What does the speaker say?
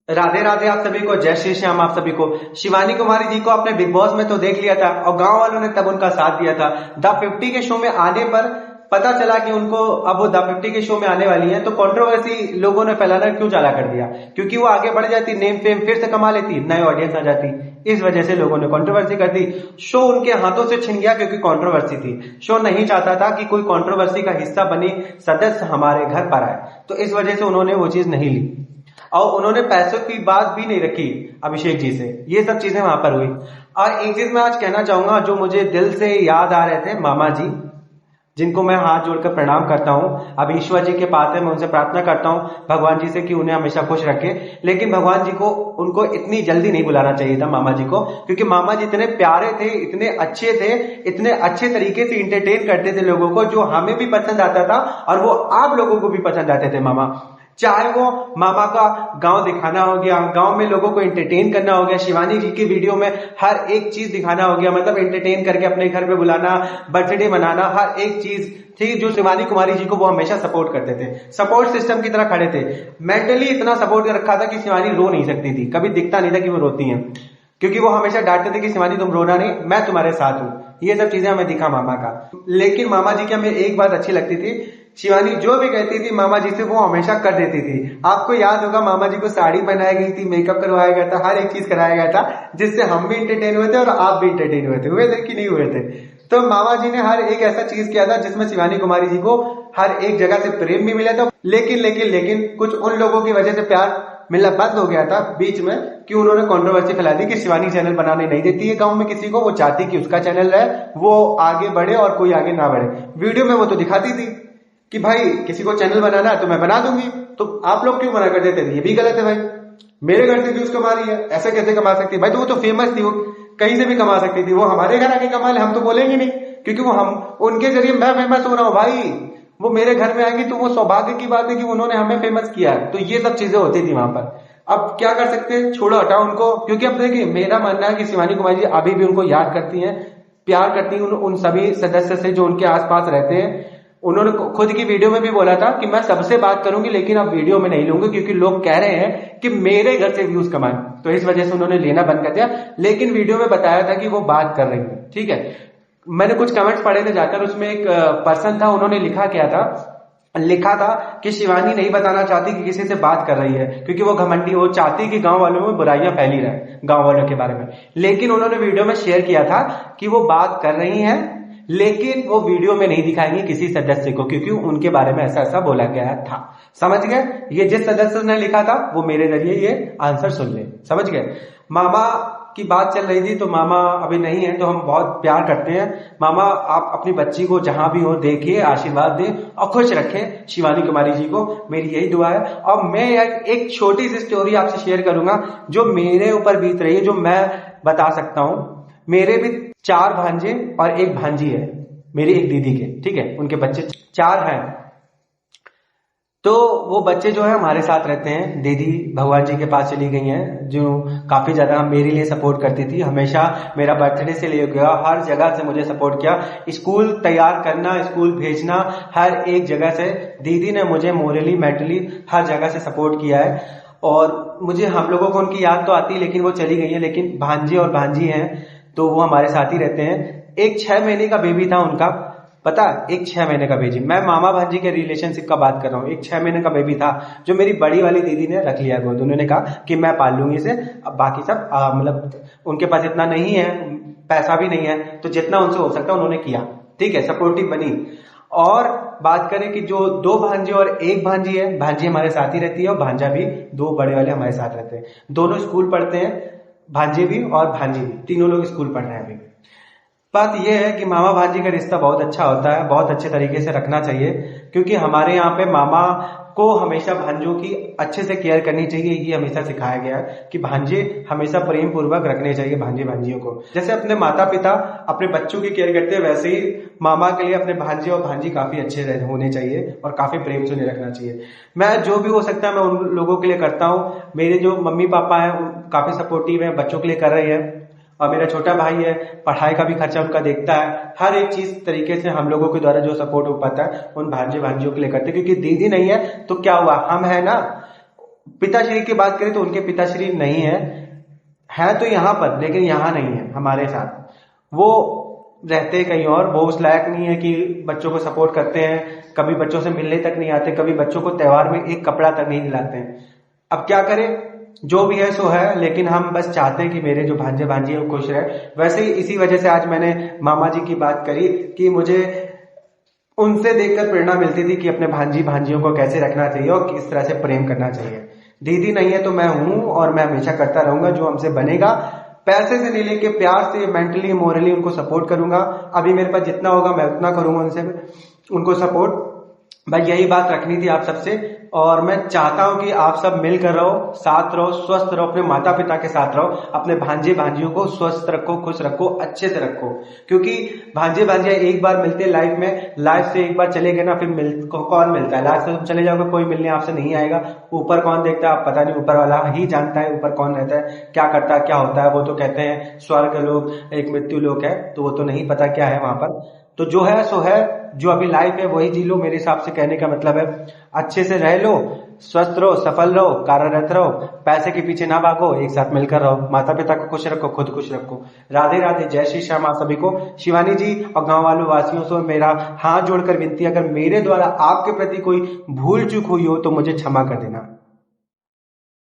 राधे राधे आप सभी को, जय श्री श्याम आप सभी को। शिवानी कुमारी जी को आपने बिग बॉस में तो देख लिया था और गांव वालों ने तब उनका साथ दिया था। द 50 के शो में आने पर पता चला कि उनको अब वो द 50 के शो में आने वाली हैं, तो कंट्रोवर्सी लोगों ने फैलाना क्यों चाला कर दिया, क्योंकि वो आगे बढ़ जाती, नेम फेम फिर से कमा लेती, नए ऑडियंस आ जाती। इस वजह से लोगों ने कंट्रोवर्सी कर दी। शो उनके हाथों से छिन गया क्योंकि कंट्रोवर्सी थी। शो नहीं चाहता था कि कोई कंट्रोवर्सी का हिस्सा बनी सदस्य हमारे घर पर आए, तो इस वजह से उन्होंने वो चीज नहीं ली और उन्होंने पैसों की बात भी नहीं रखी अभिषेक जी से। ये सब चीजें वहां पर हुई। और एक चीज मैं आज कहना चाहूंगा, जो मुझे दिल से याद आ रहे थे, मामा जी, जिनको मैं हाथ जोड़कर प्रणाम करता हूं। अब ईश्वर जी के पास है, मैं उनसे प्रार्थना करता हूं भगवान जी से कि उन्हें हमेशा खुश रखे। लेकिन भगवान जी को उनको इतनी जल्दी नहीं बुलाना चाहिए था मामा जी को, क्योंकि मामा जी इतने प्यारे थे, इतने अच्छे थे, इतने अच्छे तरीके से इंटरटेन करते थे लोगों को, जो हमें भी पसंद आता था और वो आप लोगों को भी पसंद आते थे मामा। चाहे वो मामा का गांव दिखाना हो गया, गांव में लोगों को एंटरटेन करना हो गया, शिवानी जी की वीडियो में हर एक चीज दिखाना हो गया, मतलब एंटरटेन करके अपने घर पे बुलाना, बर्थडे मनाना, हर एक चीज थी जो शिवानी कुमारी जी को वो हमेशा सपोर्ट करते थे, सपोर्ट सिस्टम की तरह खड़े थे। मेंटली इतना सपोर्ट कर रखा था कि शिवानी रो नहीं सकती थी, कभी दिखता नहीं था कि वो रोती हैं, क्योंकि वो हमेशा डांटते थे कि शिवानी तुम रोना नहीं, मैं तुम्हारे साथ हूं। ये सब चीजें हमें दिखा मामा का। लेकिन मामा जी की हमें एक बात अच्छी लगती थी, शिवानी जो भी कहती थी मामा जी से वो हमेशा कर देती थी। आपको याद होगा मामा जी को साड़ी पहनाई गई थी, मेकअप करवाया गया था, हर एक चीज कराया गया था, जिससे हम भी इंटरटेन हुए थे और आप भी इंटरटेन हुए थे कि नहीं हुए थे। तो मामा जी ने हर एक ऐसा चीज किया था जिसमें शिवानी कुमारी जी को हर एक जगह से प्रेम भी मिला था। लेकिन लेकिन लेकिन कुछ उन लोगों की वजह से प्यार मिलना बंद हो गया था बीच में, कि उन्होंने कंट्रोवर्सी फैला दी कि शिवानी चैनल बनाने नहीं देती है गांव में किसी को, वो चाहती कि उसका चैनल रहे, वो आगे बढ़े और कोई आगे ना बढ़े। वीडियो में वो तो दिखाती थी कि भाई किसी को चैनल बनाना है तो मैं बना दूंगी, तो आप लोग क्यों मना कर देते थे? ये भी गलत है भाई, मेरे घर से व्यूज कमा रही है, ऐसे कैसे कमा सकती है भाई? तो वो तो फेमस थी, वो कहीं से भी कमा सकती थी, वो हमारे घर आके कमा ले, हम तो बोलेंगे नहीं, क्योंकि वो हम उनके जरिए मैं फेमस हो रहा हूँ भाई। वो मेरे घर में आएंगी तो वो सौभाग्य की बात है कि उन्होंने हमें फेमस किया है। तो ये सब चीजें होती थी वहां पर। अब क्या कर सकते हैं, छोड़ो हटाओ उनको, क्योंकि अब देखिए मेरा मानना है कि शिवानी कुमारी जी अभी भी उनको याद करती हैं, प्यार करती हैं उन सभी सदस्य से जो उनके आसपास रहते हैं। उन्होंने खुद की वीडियो में भी बोला था कि मैं सबसे बात करूंगी लेकिन अब वीडियो में नहीं लूंगी, क्योंकि लोग कह रहे हैं कि मेरे घर से व्यूज कमाएं, तो इस वजह से उन्होंने लेना बंद कर दिया। लेकिन वीडियो में बताया था कि वो बात कर रही है, ठीक है। मैंने कुछ कमेंट्स पढ़े थे जाकर, उसमें एक पर्सन था, उन्होंने लिखा था कि शिवानी नहीं बताना चाहती कि किसी से बात कर रही है, क्योंकि वो घमंडी, वो चाहती कि गांव वालों में बुराइयां फैली रहे गांव वालों के बारे में। लेकिन उन्होंने वीडियो में शेयर किया था कि वो बात कर रही हैं, लेकिन वो वीडियो में नहीं दिखाएंगे किसी सदस्य को, क्योंकि उनके बारे में ऐसा ऐसा बोला गया था। समझ गए? ये जिस सदस्य ने लिखा था वो मेरे जरिए ये आंसर सुन ले, समझ गए? मामा की बात चल रही थी, तो मामा अभी नहीं है, तो हम बहुत प्यार करते हैं। मामा आप अपनी बच्ची को जहां भी हो देखिए, आशीर्वाद दें और खुश रखें शिवानी कुमारी जी को, मेरी यही दुआ है। और मैं एक छोटी सी स्टोरी आपसे शेयर करूंगा जो मेरे ऊपर बीत रही है, जो मैं बता सकता हूं। मेरे भी 4 भांजे और 1 भांजी है, मेरी एक दीदी के, ठीक है, उनके बच्चे 4 हैं। तो वो बच्चे जो है हमारे साथ रहते हैं। दीदी भगवान जी के पास चली गई हैं, जो काफी ज्यादा मेरे लिए सपोर्ट करती थी, हमेशा मेरा बर्थडे से ले गया, हर जगह से मुझे सपोर्ट किया, स्कूल तैयार करना, स्कूल भेजना, हर एक जगह से दीदी ने मुझे मोरली मेंटली हर जगह से सपोर्ट किया है। और मुझे, हम लोगों को उनकी याद तो आती है, लेकिन वो चली गई है। लेकिन भांजे और भांजी हैं तो वो हमारे साथ ही रहते हैं। एक 6 महीने का बेबी था उनका, पता, एक 6 महीने का बेबी, मैं मामा भांजी के रिलेशनशिप का बात कर रहा हूँ। एक 6 महीने का बेबी था जो मेरी बड़ी वाली दीदी ने रख लिया गोद। उन्होंने कहा कि मैं पाल लूंगी इसे, अब बाकी सब मतलब उनके पास इतना नहीं है, पैसा भी नहीं है, तो जितना उनसे हो सकता उन्होंने किया, ठीक है, सपोर्टिव बनी। और बात करें कि जो 2 भांजे और 1 भांजी है, भांजी हमारे साथ ही रहती है और भांजा भी, 2 बड़े वाले हमारे साथ रहते हैं। दोनों स्कूल पढ़ते हैं, भांजे भी और भांजी भी, तीनों लोग स्कूल पढ़ रहे हैं अभी। बात यह है कि मामा भांजी का रिश्ता बहुत अच्छा होता है, बहुत अच्छे तरीके से रखना चाहिए, क्योंकि हमारे यहाँ पे मामा को हमेशा भांजों की अच्छे से केयर करनी चाहिए। ये हमेशा सिखाया गया है कि भांजे हमेशा प्रेम पूर्वक रखने चाहिए भांजे भांजियों को। जैसे अपने माता पिता अपने बच्चों की केयर करते हैं, वैसे ही मामा के लिए अपने भांजे और भांजी काफी अच्छे होने चाहिए और काफी प्रेम से उन्हें रखना चाहिए। मैं जो भी हो सकता है मैं उन लोगों के लिए करता हूँ। मेरे जो मम्मी पापा हैं काफी सपोर्टिव है, बच्चों के लिए कर रहे हैं। और मेरा छोटा भाई है, पढ़ाई का भी खर्चा उनका देखता है। हर एक चीज तरीके से हम लोगों के द्वारा जो सपोर्ट हो पाता है उन भांजे भांजियों के लिए करते हैं, क्योंकि दीदी नहीं है तो क्या हुआ, हम है ना। पिताश्री की बात करें तो उनके पिताश्री नहीं है तो यहाँ पर, लेकिन यहाँ नहीं है हमारे साथ। वो रहते कहीं और, वो उस लायक नहीं है कि बच्चों को सपोर्ट करते हैं, कभी बच्चों से मिलने तक नहीं आते, कभी बच्चों को त्योहार में एक कपड़ा तक नहीं दिलाते हैं। अब क्या करें, जो भी है सो है, लेकिन हम बस चाहते हैं कि मेरे जो भांजे भांजी है वो खुश रहे। वैसे ही इसी वजह से आज मैंने मामा जी की बात करी कि मुझे उनसे देखकर प्रेरणा मिलती थी कि अपने भांजी भांजियों को कैसे रखना चाहिए और किस तरह से प्रेम करना चाहिए। दीदी नहीं है तो मैं हूं और मैं हमेशा करता रहूंगा जो हमसे बनेगा। पैसे से नहीं लेके प्यार से, मेंटली मोरली उनको सपोर्ट करूंगा। अभी मेरे पास जितना होगा मैं उतना करूंगा उनसे, उनको सपोर्ट। भाई यही बात रखनी थी आप सबसे, और मैं चाहता हूं कि आप सब मिलकर रहो, साथ रहो, स्वस्थ रहो, अपने माता पिता के साथ रहो, अपने भांजे भांजियों को स्वस्थ रखो, खुश रखो, अच्छे से रखो। क्योंकि भांजे भांजियां एक बार मिलते हैं लाइफ में, लाइफ से एक बार चले गए ना, फिर कौन मिलता है? लाइफ से तुम चले जाओगे, कोई मिलने आपसे नहीं आएगा। ऊपर कौन देखता है आप पता नहीं, ऊपर वाला ही जानता है ऊपर कौन रहता है, क्या करता है, क्या होता है। वो तो कहते हैं स्वर्ग लोक, एक मृत्यु लोक है, तो वो तो नहीं पता क्या है वहां पर। तो जो है सो है, जो अभी लाइफ है वही जी लो। मेरे हिसाब से कहने का मतलब है अच्छे से रह लो, स्वस्थ रहो, सफल रहो, कार्यरत रहो, पैसे के पीछे ना भागो, एक साथ मिलकर रहो, माता पिता को खुश रखो, खुद खुश रखो। राधे राधे, जय श्री श्याम आप सभी को। शिवानी जी और गांव वालों वासियों से मेरा हाथ जोड़कर विनती, अगर मेरे द्वारा आपके प्रति कोई भूल चूक हुई हो तो मुझे क्षमा कर देना।